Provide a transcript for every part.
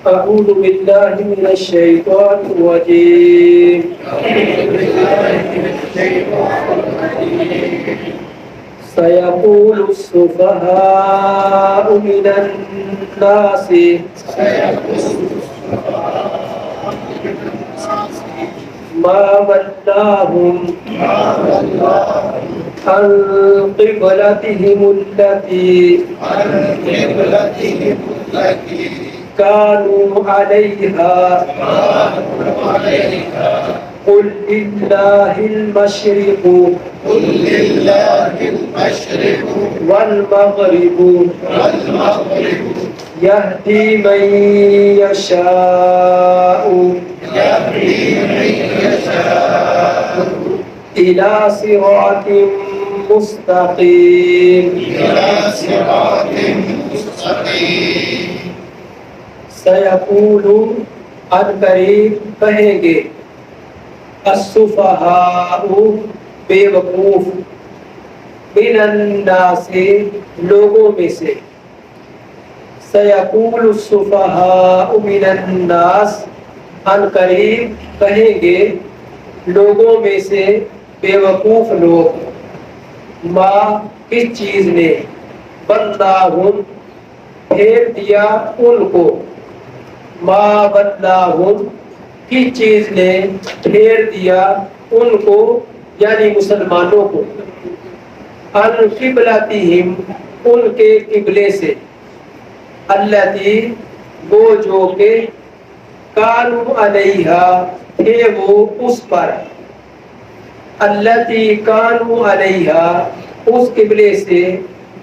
أعوذ بالله من الشيطان الرجيم سيقول السفهاء من الناس ما ولاهم عن قبلتهم التي كانوا عليها قل لله المشرق والمغرب يهدي من يشاء إلى صراط مستقيم سيقول ان قریب کہیں گے السفہاء بے وقوف من الناس لوگوں میں سے سیقول السفہاء من الناس ان قریب کہیں گے لوگوں میں سے بے وقوف لوگ ما کس چیز نے بنداہم پھیر دیا ان کو ما بدلاہم کس چیز نے پھیر دیا ان کو یعنی مسلمانوں کو ان قبلتہم ان کے قبلے سے التی وہ جو کہ کانوا علیہا تھے وہ اس پر التی کانوا علیہا اس قبلے سے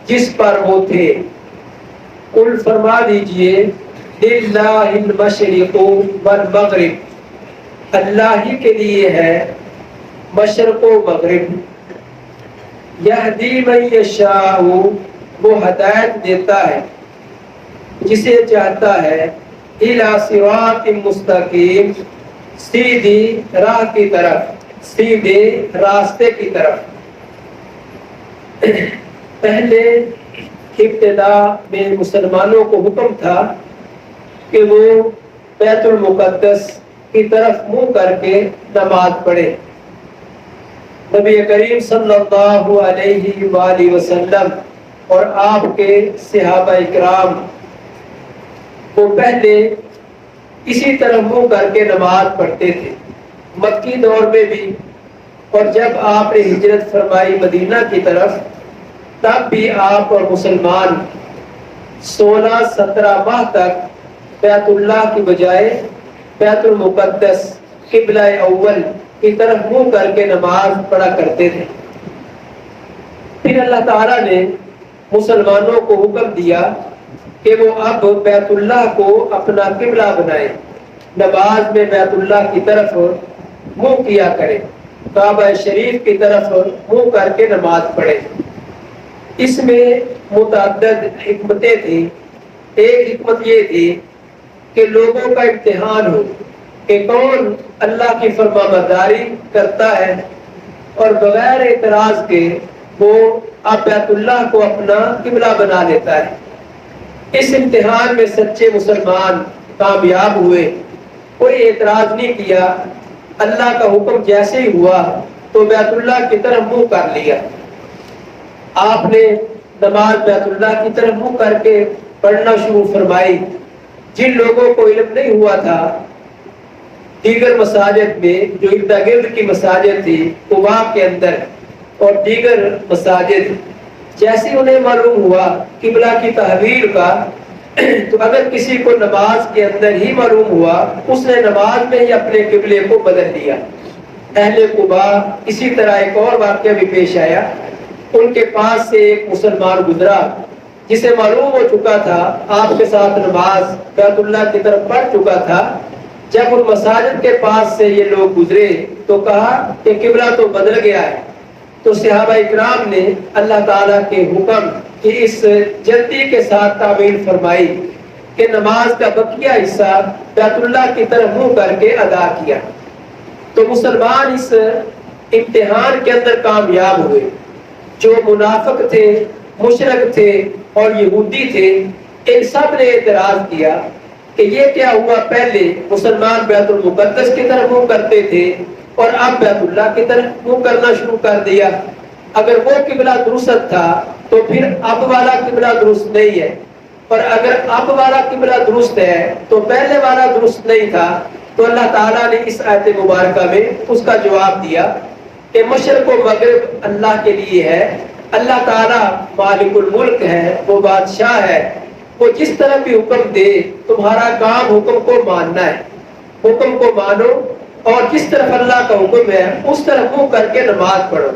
جس پر وہ تھے قل فرما دیجئے للہ المشرق والمغرب اللہ ہی کے لیے ہے مشرق و مغرب یہدی من یشاء وہ ہدایت دیتا ہے جسے چاہتا ہے الی صراط مستقیم سیدھی راہ کی طرف سیدھے راستے کی طرف پہلے ابتدا میں مسلمانوں کو حکم تھا کہ وہ بیت المقدس کی طرف منہ کر کے نماز پڑھے نبی کریم صلی اللہ علیہ وآلہ وسلم اور آپ کے صحابہ اکرام وہ پہلے اسی طرح منہ کر کے نماز پڑھتے تھے مکی دور میں بھی اور جب آپ نے ہجرت فرمائی مدینہ کی طرف تب بھی آپ اور مسلمان 16-17 ماہ تک بیت اللہ کی بجائے بیت المقدس قبلہ اول کی طرف منہ کر کے نماز پڑھا کرتے تھے پھر اللہ تعالیٰ نے مسلمانوں کو حکم دیا کہ وہ اب بیت اللہ کو اپنا قبلہ بنائے نماز میں بیت اللہ کی طرف منہ کیا کرے کعبہ شریف کی طرف منہ کر کے نماز پڑھے اس میں متعدد حکمتیں تھیں ایک حکمت یہ تھی کہ لوگوں کا امتحان ہو کہ کون اللہ کی فرما برداری کرتا ہے اور بغیر اعتراض کے وہ اب بیت اللہ کو اپنا قبلہ بنا لیتا ہے اس امتحان میں سچے مسلمان کامیاب ہوئے کوئی اعتراض نہیں کیا اللہ کا حکم جیسے ہی ہوا تو بیت اللہ کی طرف منہ کر لیا آپ نے نماز بیت اللہ کی طرف منہ کر کے پڑھنا شروع فرمائی جن لوگوں کو علم نہیں ہوا تھا دیگر مساجد میں جو ارد گرد کی مساجد تھی قباء کے اندر اور دیگر مساجد جیسے انہیں معلوم ہوا قبلہ کی تحویل کا تو اگر کسی کو نماز کے اندر ہی معلوم ہوا اس نے نماز میں ہی اپنے قبلے کو بدل دیا اہل قباء اسی طرح ایک اور واقعہ بھی پیش آیا ان کے پاس سے ایک مسلمان گزرا جسے معلوم ہو چکا تھا آپ کے ساتھ نماز بیت اللہ کی طرف پڑھ چکا تھا جب ان مساجد کے پاس سے یہ لوگ گزرے تو کہا کہ قبلہ تو بدل گیا ہے تو صحابہ اکرام نے اللہ تعالیٰ کے حکم کی اس جلدی کے ساتھ تعمیل فرمائی کہ نماز کا بقیہ حصہ بیت اللہ کی طرف منہ کر کے ادا کیا تو مسلمان اس امتحان کے اندر کامیاب ہوئے جو منافق تھے مشرک تھے اور یہودی تھے ان سب نے اعتراض کیا کہ یہ کیا ہوا، پہلے مسلمان بیت المقدس کی طرف منہ کرتے تھے اور اب بیت اللہ کی طرف منہ کرنا شروع کر دیا۔ اگر وہ قبلہ درست تھا تو پھر اب والا قبلہ درست نہیں ہے، اور اگر اب والا قبلہ درست ہے تو پہلے والا درست نہیں تھا۔ تو اللہ تعالیٰ نے اس آیت مبارکہ میں اس کا جواب دیا کہ مشرق و مغرب اللہ کے لیے ہے، اللہ تعالیٰ مالک الملک ہے، وہ بادشاہ ہے، وہ جس طرح بھی حکم دے تمہارا کام حکم کو ماننا ہے، حکم کو مانو اور جس طرف اللہ کا حکم ہے اس طرف منہ کر کے نماز پڑھو۔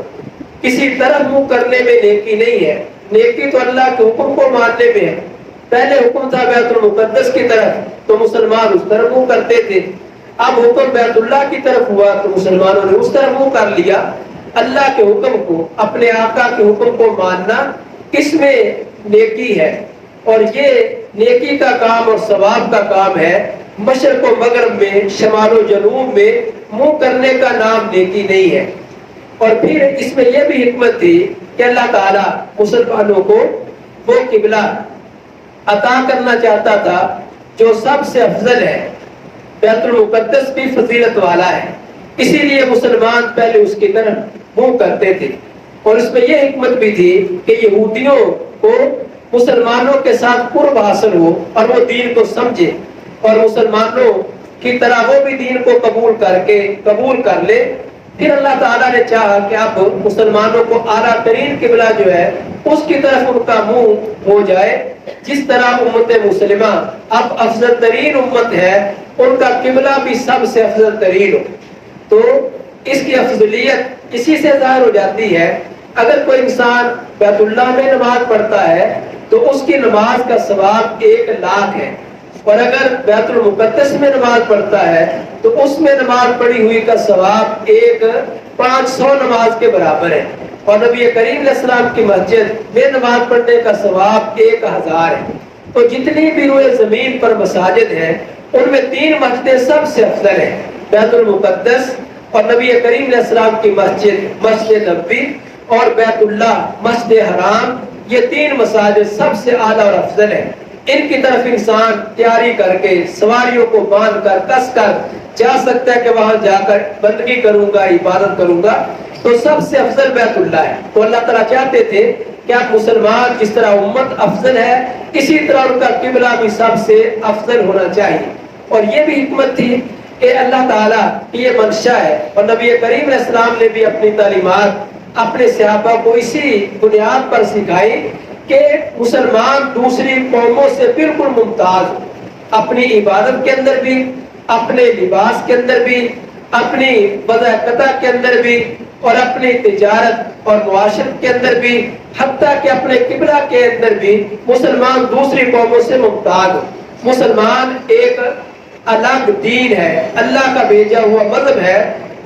کسی طرف منہ کرنے میں نیکی نہیں ہے، نیکی تو اللہ کے حکم کو ماننے میں ہے۔ پہلے حکم تھا بیت المقدس کی طرف تو مسلمان اس طرف منہ کرتے تھے، اب حکم بیت اللہ کی طرف ہوا تو مسلمانوں نے اس طرف منہ کر لیا۔ اللہ کے حکم کو، اپنے آقا کے حکم کو ماننا، اس میں نیکی ہے، اور یہ نیکی کا کام اور ثواب کا کام ہے۔ مشرق و مغرب میں، شمال و جنوب میں منہ کرنے کا نام نیکی نہیں ہے۔ اور پھر اس میں یہ بھی حکمت تھی کہ اللہ تعالیٰ مسلمانوں کو وہ قبلہ عطا کرنا چاہتا تھا جو سب سے افضل ہے۔ بیت المقدس بھی فضیلت والا ہے، اسی لیے مسلمان پہلے اس کی طرف منہ کرتے تھے۔ اور اس میں یہ حکمت بھی تھی کہ یہودیوں کو مسلمانوں کے ساتھ قرب حاصل ہو اور وہ دین کو سمجھے، اور مسلمانوں کی طرح وہ بھی دین کو قبول کر لے۔ پھر اللہ تعالیٰ نے چاہا کہ اب مسلمانوں کو اعلیٰ ترین قبلہ جو ہے اس کی طرف ان کا منہ ہو جائے، جس طرح امت مسلمہ اب افضل ترین امت ہے، ان کا قبلہ بھی سب سے افضل ترین ہو۔ تو اس کی افضلیت اسی سے ظاہر ہو جاتی ہے۔ اگر کوئی انسان بیت اللہ میں نماز پڑھتا ہے تو اس کی نماز کا ثواب 1,00,000 ہے، اور اگر بیت المقدس میں نماز پڑھتا ہے تو اس میں نماز پڑھی ہوئی کا ثواب 500 نماز کے برابر ہے، اور نبی کریم علیہ السلام کی مسجد میں نماز پڑھنے کا ثواب 1000 ہے۔ تو جتنی بھی روئے زمین پر مساجد ہیں ان میں 3 مسجدیں سب سے افضل ہیں، بیت المقدس اور نبی کریم علیہ السلام کی مسجد، مسجد نبوی، اور بیت اللہ، مسجد حرام، یہ 3 مساجد سب سے اعلیٰ اور افضل ہیں۔ ان کی طرف انسان تیاری کر کے، سواریوں کو باندھ کر، کس کر جا سکتا ہے کہ وہاں جا کر بندگی کروں گا، عبادت کروں گا، تو سب سے افضل بیت اللہ ہے۔ تو اللہ تعالیٰ چاہتے تھے کہ آپ مسلمان جس طرح امت افضل ہے، اسی طرح ان کا قبلہ بھی سب سے افضل ہونا چاہیے۔ اور یہ بھی حکمت تھی کہ اللہ تعالیٰ کی یہ منشا ہے، اور نبی کریم علیہ السلام نے بھی اپنی تعلیمات اپنے صحابہ کو اسی بنیاد پر سکھائی کہ مسلمان دوسری قوموں سے بالکل ممتاز ہو، اپنی عبادت کے اندر بھی، اپنے لباس کے اندر بھی، اپنی وضاحت کے اندر بھی، اور اپنی تجارت اور معاشرت کے اندر بھی، حتیٰ کہ اپنے قبلہ کے اندر بھی مسلمان دوسری قوموں سے ممتاز ہو۔ مسلمان ایک الگ دین ہے، اللہ کا بھیجا ہوا مذہب ہے،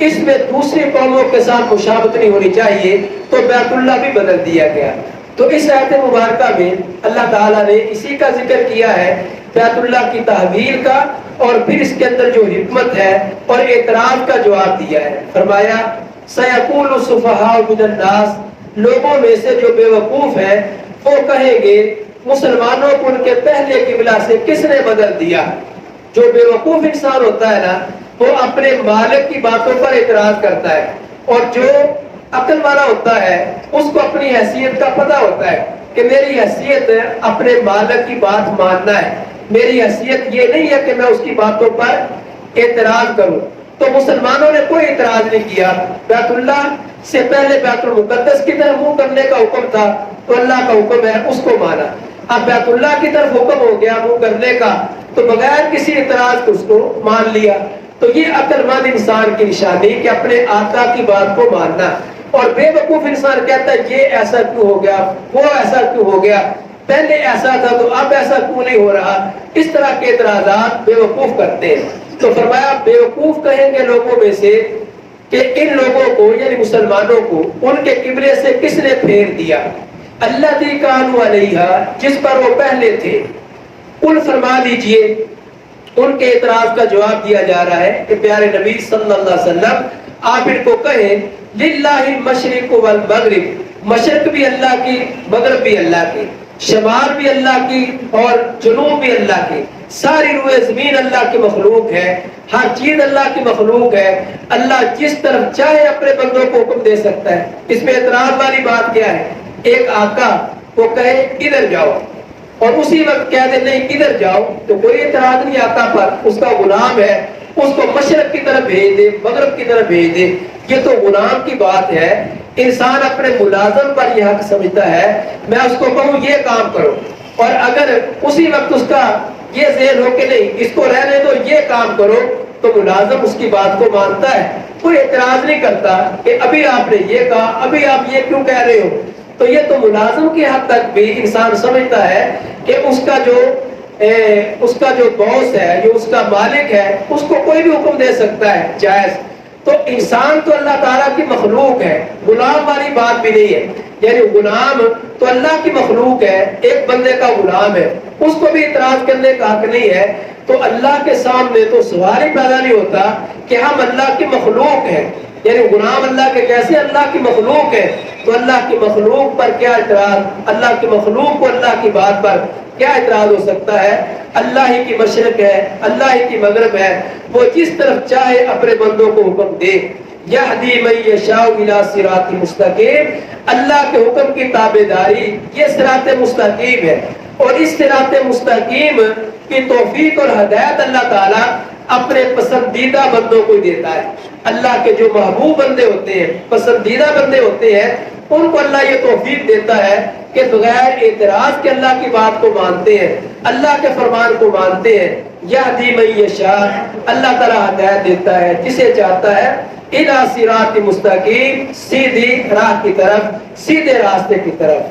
اس میں دوسری قوموں کے ساتھ مشابہت نہیں ہونی چاہیے، تو بیت اللہ بھی بدل دیا گیا۔ تو اس آیت مبارکہ میں اللہ تعالیٰ نے اسی کا ذکر کیا ہے، بیت اللہ کی تحویل کا، اور پھر اس کے اندر جو حکمت ہے اور اعتراض کا جواب دیا ہے۔ فرمایا سَيَقُولُ السُّفَهَاءُ مِنَ النَّاسِ، لوگوں میں سے جو بے وقوف ہیں وہ کہیں گے مسلمانوں کو ان کے پہلے قبلہ سے کس نے بدل دیا۔ جو بے وقوف انسان ہوتا ہے نا، وہ اپنے مالک کی باتوں پر اعتراض کرتا ہے، اور جو عقل والا ہوتا ہے اس کو اپنی حیثیت کا پتہ ہوتا ہے کہ میری حیثیت اپنے مالک کی بات ماننا ہے، میری حیثیت یہ نہیں ہے کہ میں اس کی باتوں پر اعتراض کروں۔ تو مسلمانوں نے کوئی اعتراض نہیں کیا، بیت اللہ سے پہلے بیت المقدس کی طرف منہ کرنے کا حکم تھا تو اللہ کا حکم ہے اس کو مانا، اب بیت اللہ کی طرف حکم ہو گیا منہ کرنے کا تو بغیر کسی اعتراض کو اس کو مان لیا۔ تو یہ عقل مند انسان کی نشانی کہ اپنے آقا کی بات کو ماننا، اور بے وقوف انسان کہتا ہے یہ ایسا کیوں ہو گیا، وہ ایسا کیوں ہو گیا، پہلے ایسا تھا تو اب ایسا کیوں نہیں ہو رہا، اس طرح کے اعتراضات بے وقوف کرتے ہیں۔ تو فرمایا بے وقوف کہیں گے لوگوں میں سے کہ ان لوگوں کو یعنی مسلمانوں کو ان کے قبلے سے کس نے پھیر دیا، الذی کانوا علیہا، جس پر وہ پہلے تھے۔ قل فرما دیجئے، ان کے اعتراض کا جواب دیا جا رہا ہے کہ پیارے نبی صلی اللہ علیہ وسلم آپ ان کو کہیں للہ المشرق والمغرب، مشرق بھی اللہ کی، مغرب بھی اللہ کی، شمال بھی اللہ کی اور جنوب بھی اللہ کی، ساری روئے زمین اللہ کی مخلوق ہے، ہر چیز اللہ کی مخلوق ہے، اللہ جس طرف چاہے اپنے بندوں کو حکم دے سکتا ہے۔ اس میں اعتراض والی بات کیا ہے؟ ایک آقا وہ کہے ادھر جاؤ اور اسی وقت کہہ دے نہیں ادھر جاؤ، تو کوئی اعتراض نہیں آقا پر، اس کا غلام ہے، اس کو مشرق کی طرف بھیج دے، مغرب کی طرف بھیج دے، یہ تو غلام کی بات ہے۔ انسان اپنے ملازم پر یہ حق سمجھتا ہے، میں اس کو کہوں یہ کام کرو، اور اگر اسی وقت اس کا یہ ذہن ہو کہ نہیں اس کو رہنے دو یہ کام کرو، تو ملازم اس کی بات کو مانتا ہے، کوئی اعتراض نہیں کرتا کہ ابھی آپ نے یہ کہا، ابھی آپ یہ کیوں کہہ رہے ہو۔ تو یہ تو ملازم کی حد تک بھی انسان سمجھتا ہے کہ اس کا جو باس ہے، جو اس کا مالک ہے، اس کو کوئی بھی حکم دے سکتا ہے، جائز۔ تو انسان تو اللہ تعالیٰ کی مخلوق ہے، غلام والی بات بھی نہیں ہے، یعنی غلام تو اللہ کی مخلوق ہے، ایک بندے کا غلام ہے، اس کو بھی اعتراض کرنے کا حق نہیں ہے۔ تو اللہ کے سامنے تو سوال ہی پیدا نہیں ہوتا کہ ہم اللہ کی مخلوق ہیں، یعنی غلام اللہ کے کیسے اللہ کی مخلوق ہے، تو اللہ کی مخلوق پر کیا اعتراض، اللہ کی مخلوق کو اللہ کی بات پر کیا اعتراض ہو سکتا ہے؟ اللہ ہی کی مشرق ہے، اللہ ہی کی مغرب ہے، وہ جس طرف چاہے اپنے بندوں کو حکم دے۔ یہدی من یشاء الی صراط مستقیم، اللہ کے حکم کی تابعداری یہ صراط مستقیم ہے، اور اس صراط مستقیم کی توفیق اور ہدایت اللہ تعالیٰ اپنے پسندیدہ بندوں کو دیتا ہے۔ اللہ کے جو محبوب بندے ہوتے ہیں، پسندیدہ بندے ہوتے ہیں، ان کو اللہ یہ توفیق دیتا ہے کہ بغیر اعتراض کے اللہ کی بات کو مانتے ہیں، اللہ کے فرمان کو مانتے ہیں۔ یہدی من یشاء، اللہ تعالیٰ ہدایت دیتا ہے جسے چاہتا ہے، الی صراط مستقیم، سیدھی راہ کی طرف، سیدھے راستے کی طرف۔